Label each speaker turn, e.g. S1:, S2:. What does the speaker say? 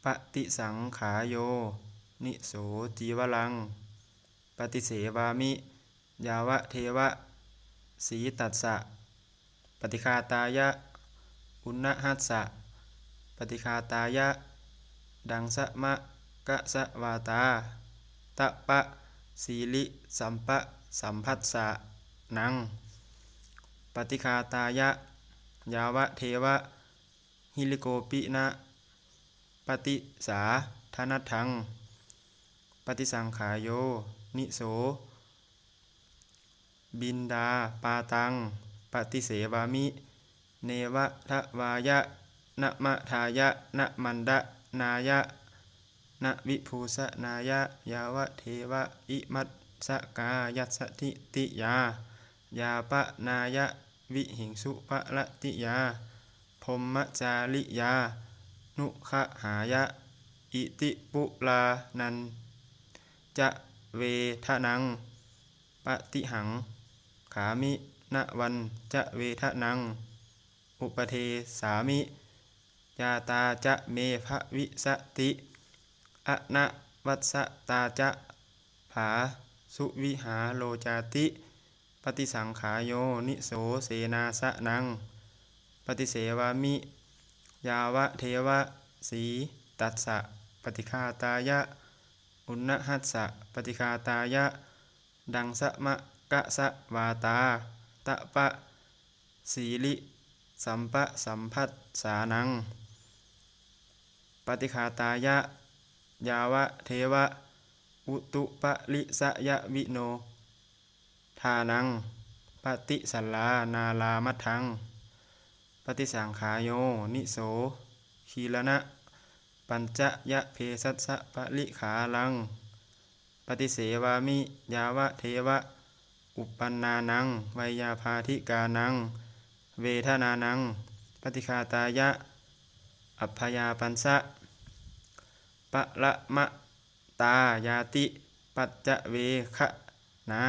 S1: ปฏิสังขายโยนิโสจีวลังปฏิเสวามิยาวะเทวะสีตัสสะปฏิฆาตายะอุณณหัสสะปฏิฆาตายะดังสะมะกะสะวาตาตะปะสีลิสัมปะสัมพัสสะนังปฏิฆาตายะยาวะเทวะหิลิโกปินะปฏิสาธนัตถังปฏิสังขายโยนิโสบินดาปาตังปฏิเสวามิเนวะทะวายะนะมะทายะนะมันดะนายะนะวิภูสนายะยาวะเทวะอิมัสสกายัสสติติยายาปะนายะวิหิงสุปะละติยาพรหมจาริยานุขหายะอิติปุลานันจะเวทนังปฏิหังขามิณวันจะเวทนังอุปเทสามิยาตาจะเมภวิสติอะนะวัสสตาจะผาสุวิหาโลจาติปฏิสังขายโยนิโสเสนาสะนังปฏิเสวามิยาวะเทวะสีตัสสะปฏิฆาตายะอุณณหัสสะปฏิฆาตายะดังสะมะกะสะวาตาตะปะสีลิสัมปะสัมพัสสานังปฏิฆาตายะยาวะเทวะอุตุปะลิสยะวิโนทานังปฏิสัลลานาลามัทธังปฏิสังขายโยนิโสขีลนะปัญจยะเพสัสสะปะลิขาลังปฏิเสวามิยาวะเทวะอุปปันนานังไวยาภาธิกานังเวทนานังปฏิฆาตายะอัพพยาปันสะปะละมะตายาติปัจจเวคะนา